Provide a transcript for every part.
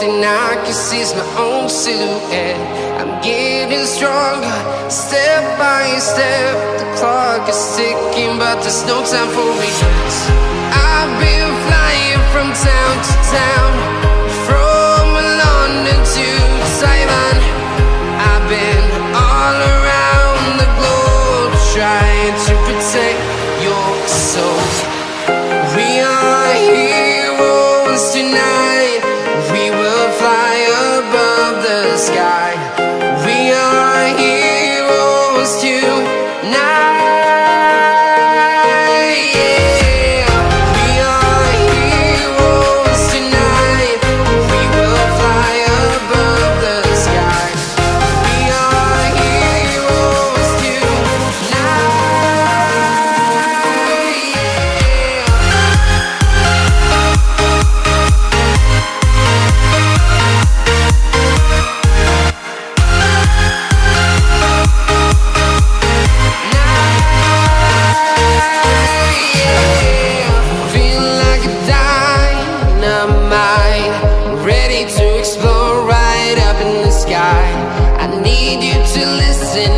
thing I can see is my own silhouette. I'm getting stronger, step by step. The clock is ticking, but there's no time for regrets. I've been flying from town to town, from London to Taiwan. I've been all around the globe, trying to protect your soul. We are heroes tonight. We will fly above the sky. We are heroes tonight. Yeah. We are heroes tonight. We will fly above the sky. We are heroes tonight.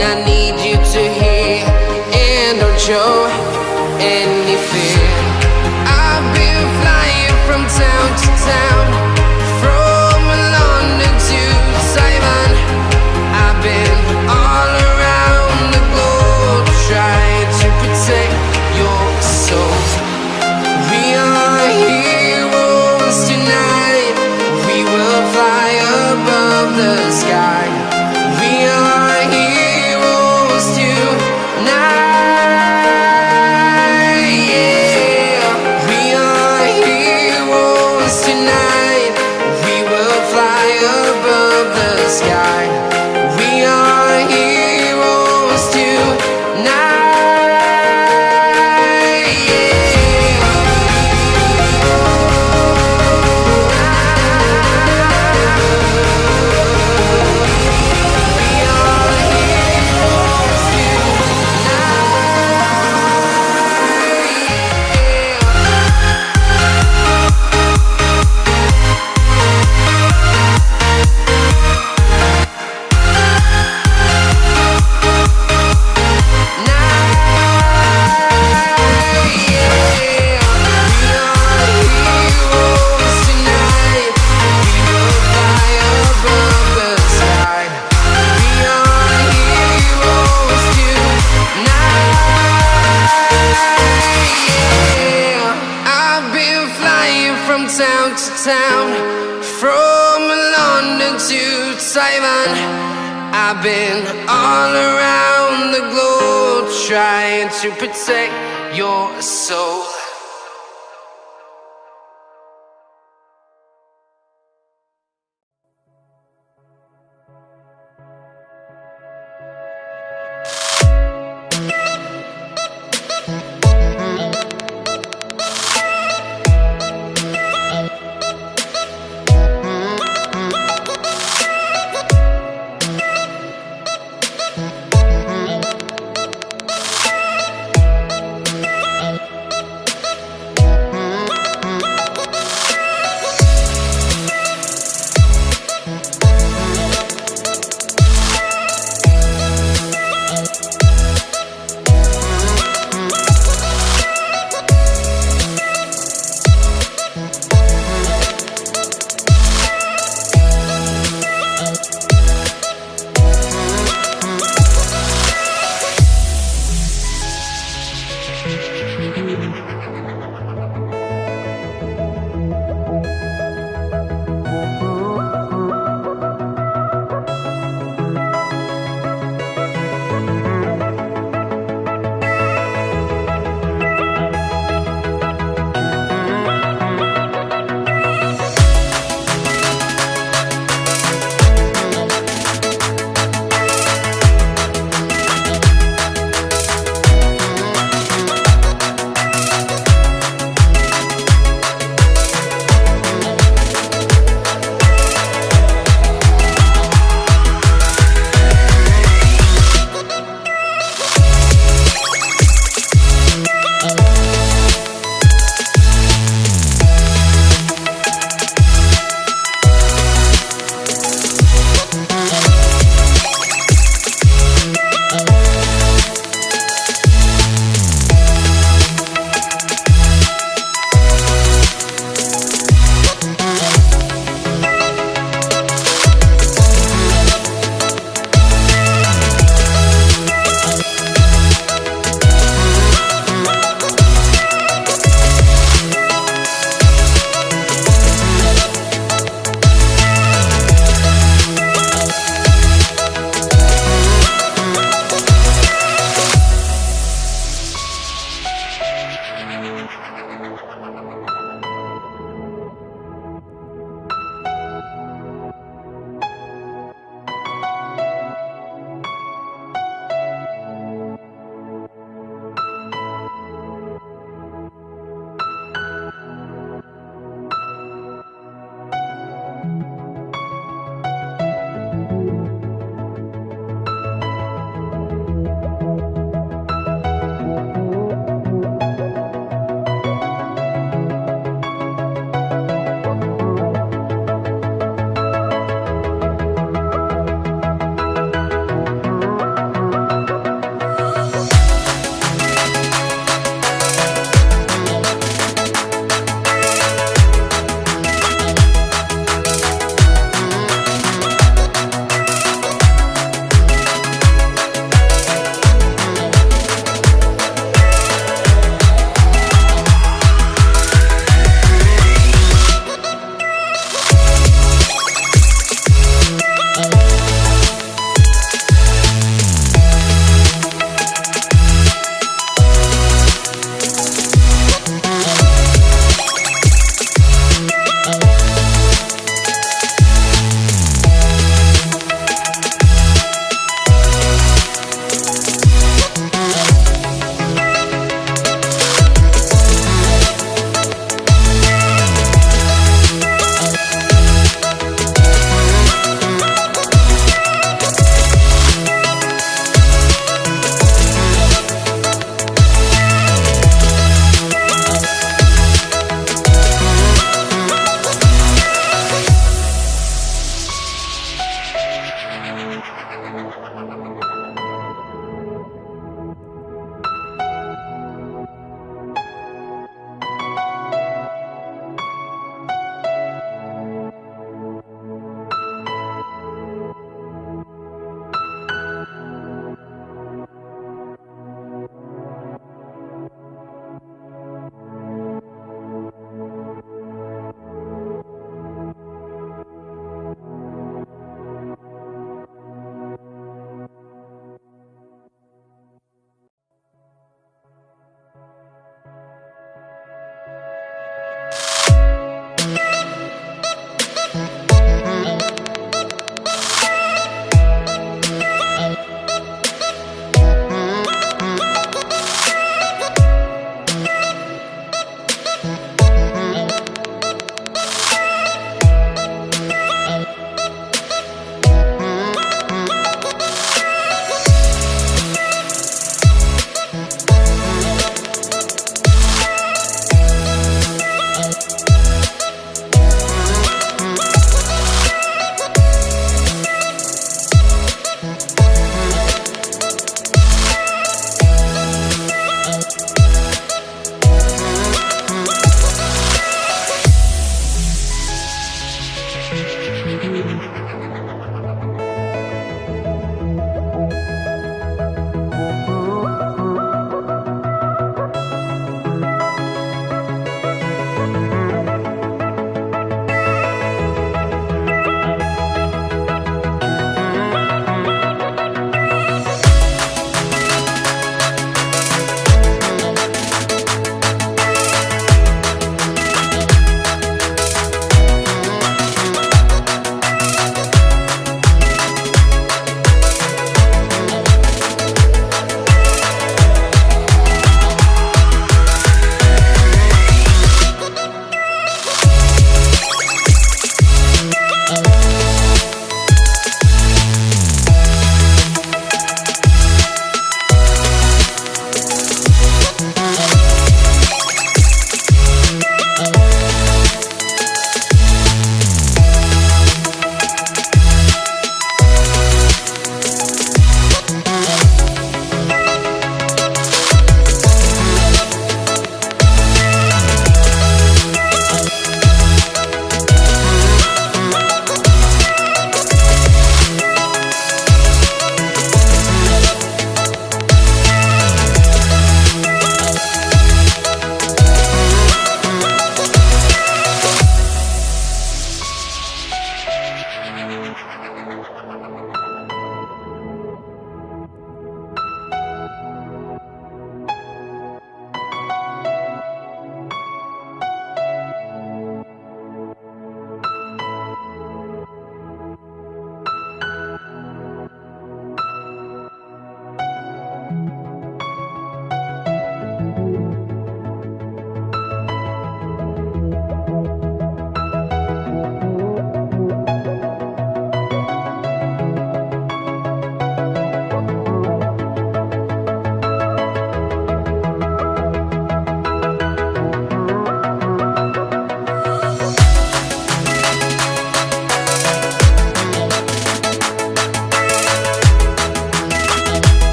I need you to hear, and don't show any fear. I've been flying from town to town, from London to Taiwan. I've been all around the globe, trying to protect your soul. We are heroes tonight. We will fly above the sky. We are heroes tonight. Yeah. We are heroes tonight. We will fly above the sky. We are heroes tonight. Town to town, from London to Taiwan. I've been all around the globe, trying to protect your soul.